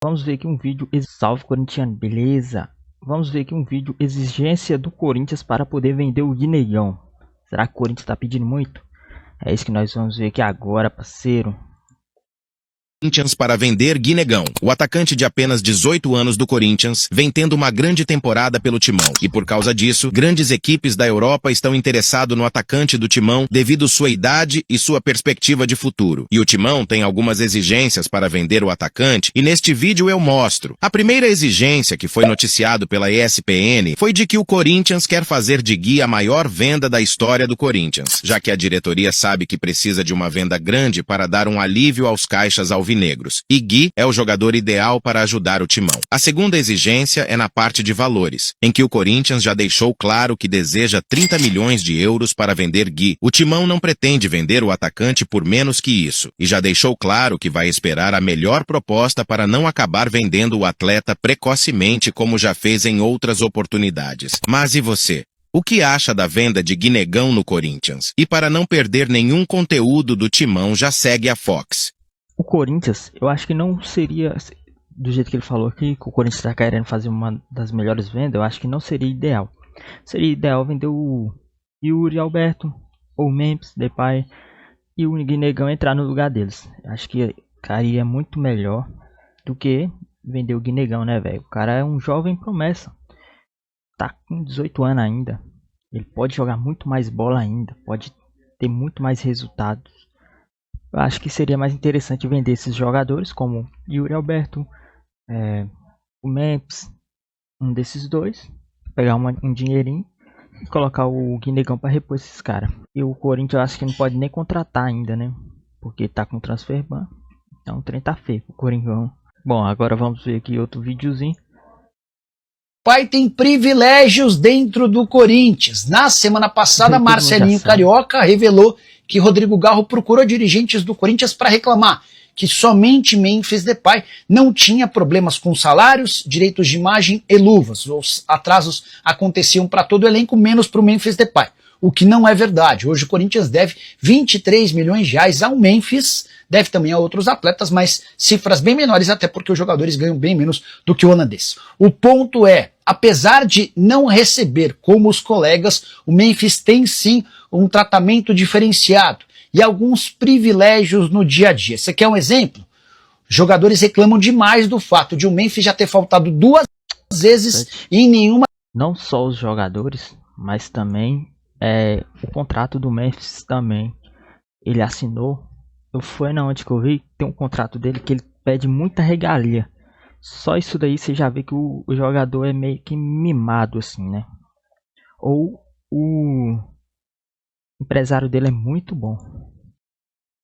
vamos ver aqui um vídeo. Salve corintiano, beleza? Vamos ver aqui um vídeo. Exigência do Corinthians para poder vender o Guinegão. Será que o Corinthians está pedindo muito? É isso que nós vamos ver aqui agora, parceiro. Corinthians para vender Guinegão. O atacante de apenas 18 anos do Corinthians vem tendo uma grande temporada pelo Timão. E por causa disso, grandes equipes da Europa estão interessadas no atacante do Timão devido sua idade e sua perspectiva de futuro. E o Timão tem algumas exigências para vender o atacante e neste vídeo eu mostro. A primeira exigência que foi noticiado pela ESPN foi de que o Corinthians quer fazer de Gui a maior venda da história do Corinthians, já que a diretoria sabe que precisa de uma venda grande para dar um alívio aos caixas alvinegros. E Gui é o jogador ideal para ajudar o Timão. A segunda exigência é na parte de valores, em que o Corinthians já deixou claro que deseja 30 milhões de euros para vender Gui. O Timão não pretende vender o atacante por menos que isso, e já deixou claro que vai esperar a melhor proposta para não acabar vendendo o atleta precocemente como já fez em outras oportunidades. Mas e você? O que acha da venda de Guinegão no Corinthians? E para não perder nenhum conteúdo do Timão, já segue a Fox. O Corinthians, eu acho que não seria, do jeito que ele falou aqui, que o Corinthians está querendo fazer uma das melhores vendas, eu acho que não seria ideal. Seria ideal vender o Yuri Alberto, ou o Memphis Depay, e o Guinegão entrar no lugar deles. Acho que ficaria muito melhor do que vender o Guinegão, né, velho? O cara é um jovem promessa, tá com 18 anos ainda, ele pode jogar muito mais bola ainda, pode ter muito mais resultados. Eu acho que seria mais interessante vender esses jogadores como Yuri Alberto, o Memphis, um desses dois, pegar um dinheirinho e colocar o Guinegão para repor esses caras. E o Corinthians eu acho que não pode nem contratar ainda, né? Porque tá com transfer ban, então o trem tá feio o Coringão. Bom, agora vamos ver aqui outro videozinho. Pai tem privilégios dentro do Corinthians. Na semana passada, Marcelinho Carioca revelou que Rodrigo Garro procurou dirigentes do Corinthians para reclamar que somente Memphis Depay não tinha problemas com salários, direitos de imagem e luvas. Os atrasos aconteciam para todo o elenco, menos para o Memphis Depay. O que não é verdade. Hoje o Corinthians deve 23 milhões de reais ao Memphis, deve também a outros atletas, mas cifras bem menores, até porque os jogadores ganham bem menos do que o holandês. O ponto é, apesar de não receber como os colegas, o Memphis tem sim um tratamento diferenciado e alguns privilégios no dia a dia. Você quer um exemplo? Jogadores reclamam demais do fato de o Memphis já ter faltado 2 vezes e em nenhuma... Não só os jogadores, mas também o contrato do Memphis também. Ele assinou, foi na onde que eu vi, tem um contrato dele que ele pede muita regalia. Só isso daí você já vê que o jogador é meio que mimado assim, né? Ou o empresário dele é muito bom.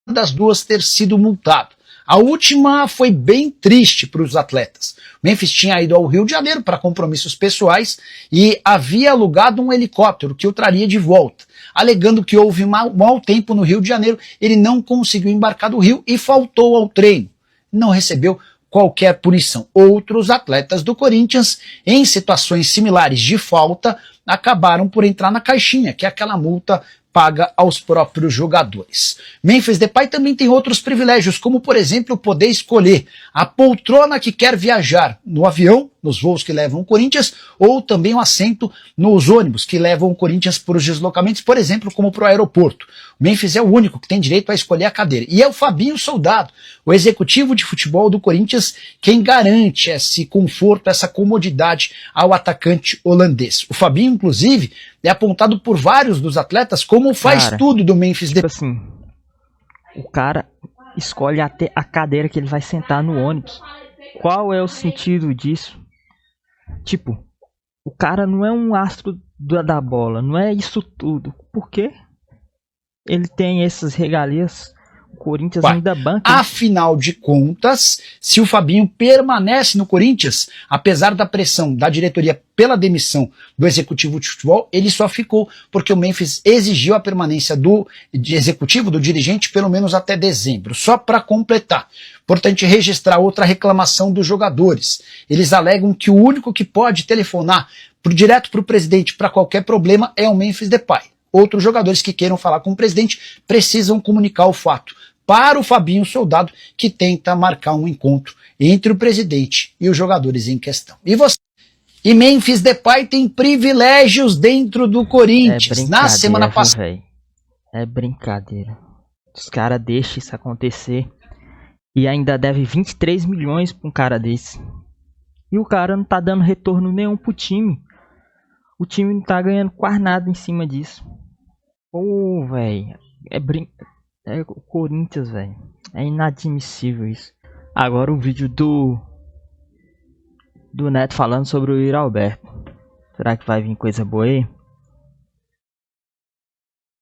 Das duas ter sido multado. A última foi bem triste para os atletas. O Memphis tinha ido ao Rio de Janeiro para compromissos pessoais e havia alugado um helicóptero que o traria de volta. Alegando que houve mau tempo no Rio de Janeiro, ele não conseguiu embarcar do Rio e faltou ao treino. Não recebeu qualquer punição. Outros atletas do Corinthians, em situações similares de falta, acabaram por entrar na caixinha, que é aquela multa paga aos próprios jogadores. Memphis Depay também tem outros privilégios, como por exemplo poder escolher a poltrona que quer viajar no avião, nos voos que levam o Corinthians, ou também o assento nos ônibus que levam o Corinthians para os deslocamentos, por exemplo, como para o aeroporto. O Memphis é o único que tem direito a escolher a cadeira. E é o Fabinho Soldado, o executivo de futebol do Corinthians, quem garante esse conforto, essa comodidade ao atacante holandês. O Fabinho, inclusive, é apontado por vários dos atletas como faz tudo do Memphis Depay. Tipo assim, o cara escolhe até a cadeira que ele vai sentar no ônibus. Qual é o sentido disso? Tipo, o cara não é um astro da bola, não é isso tudo. Por quê? Ele tem essas regalias, o Corinthians ainda banca. Afinal de contas, se o Fabinho permanece no Corinthians, apesar da pressão da diretoria pela demissão do executivo de futebol, ele só ficou porque o Memphis exigiu a permanência do executivo, do dirigente, pelo menos até dezembro. Só para completar, importante registrar outra reclamação dos jogadores. Eles alegam que o único que pode telefonar direto para o presidente para qualquer problema é o Memphis Depay. Outros jogadores que queiram falar com o presidente precisam comunicar o fato para o Fabinho Soldado, que tenta marcar um encontro entre o presidente e os jogadores em questão. E você? E Memphis Depay tem privilégios dentro do Corinthians. Na semana passada. É brincadeira. Os caras deixam isso acontecer e ainda deve 23 milhões pra um cara desse. E o cara não tá dando retorno nenhum pro time. O time não tá ganhando quase nada em cima disso. Pô, velho. É o Corinthians, velho. É inadmissível isso. Agora o vídeo do Neto falando sobre o Yuri Alberto. Será que vai vir coisa boa aí?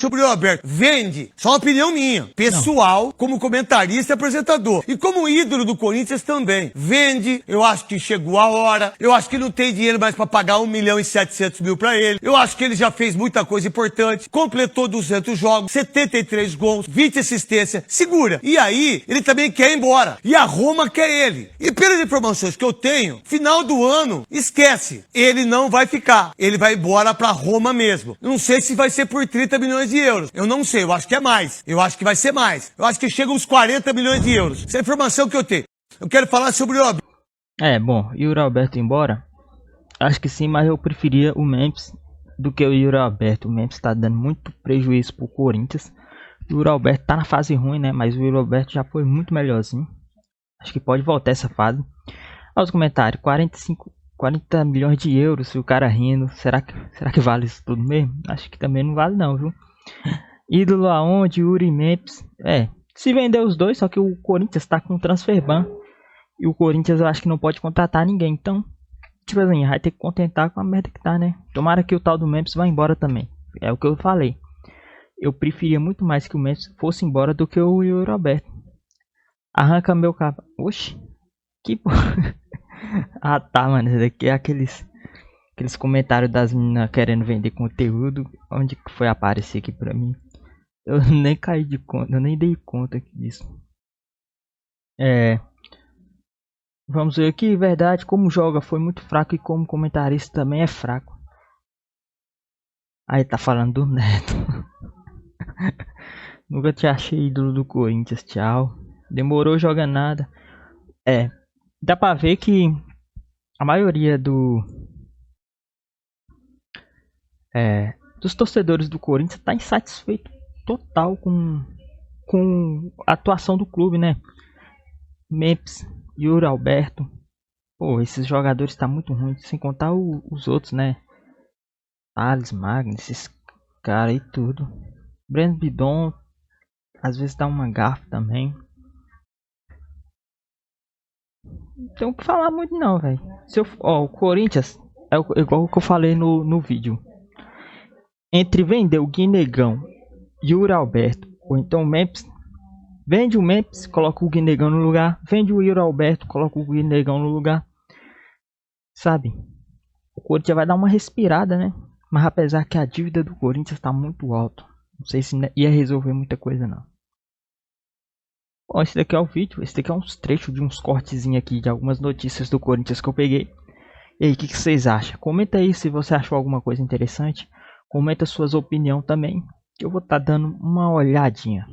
Sobre o Alberto, vende, só uma opinião minha, pessoal, não. Como comentarista e apresentador, e como ídolo do Corinthians também, vende, eu acho que chegou a hora, eu acho que não tem dinheiro mais pra pagar 1.700.000 pra ele, eu acho que ele já fez muita coisa importante, completou 200 jogos, 73 gols, 20 assistências, segura, e aí, ele também quer ir embora, e a Roma quer ele, e pelas informações que eu tenho, final do ano, esquece, ele não vai ficar, ele vai embora pra Roma mesmo, não sei se vai ser por 30 milhões de euros. Eu não sei, eu acho que é mais. Eu acho que vai ser mais. Eu acho que chega uns 40 milhões de euros. Essa é a informação que eu tenho. Eu quero falar sobre o Alberto. Bom, Yuri Alberto embora? Acho que sim, mas eu preferia o Memphis do que o Yuri Alberto. O Memphis tá dando muito prejuízo pro Corinthians. O Yuri Alberto tá na fase ruim, né? Mas o Yuri Alberto já foi muito melhorzinho. Acho que pode voltar essa fase. Olha os comentários. 40 milhões de euros, o cara rindo. Será que vale isso tudo mesmo? Acho que também não vale não, viu? Ídolo aonde? Yuri e Memphis. Se vender os dois, só que o Corinthians tá com transfer ban. E o Corinthians eu acho que não pode contratar ninguém. Então, tipo assim, vai ter que contentar com a merda que tá, né? Tomara que o tal do Memphis vá embora também. É o que eu falei. Eu preferia muito mais que o Memphis fosse embora do que o Yuri Alberto. Arranca meu capa. Oxi. Que porra. Ah tá, mano. Esse daqui é aqueles comentários das meninas querendo vender conteúdo. Onde que foi aparecer aqui pra mim? Eu nem caí de conta, eu nem dei conta disso. Vamos ver aqui, verdade, como joga foi muito fraco e como comentarista também é fraco. Aí tá falando do Neto. Nunca te achei ídolo do Corinthians, tchau. Demorou, joga nada. Dá pra ver que a maioria dos torcedores do Corinthians tá insatisfeito total com a atuação do clube, né? Memphis, Yuri Alberto. Pô, esses jogadores tá muito ruim, sem contar os outros, né? Thales, Magno, esses caras aí tudo. Breno Bidon, às vezes dá uma gafe também. Não tem o que falar muito não, velho. O Corinthians é igual o que eu falei no vídeo. Entre vender o Guinegão, Yuri Alberto, ou então o Memphis, vende o Memphis, coloca o Guinegão no lugar, vende o Yuri Alberto, coloca o Guinegão no lugar, sabe? O Corinthians vai dar uma respirada, né? Mas apesar que a dívida do Corinthians está muito alta, não sei se ia resolver muita coisa não. Bom, esse daqui é o vídeo, esse daqui é uns trechos de uns cortezinhos aqui de algumas notícias do Corinthians que eu peguei. E aí, o que vocês acham? Comenta aí se você achou alguma coisa interessante. Comenta suas opiniões também, que eu vou estar dando uma olhadinha.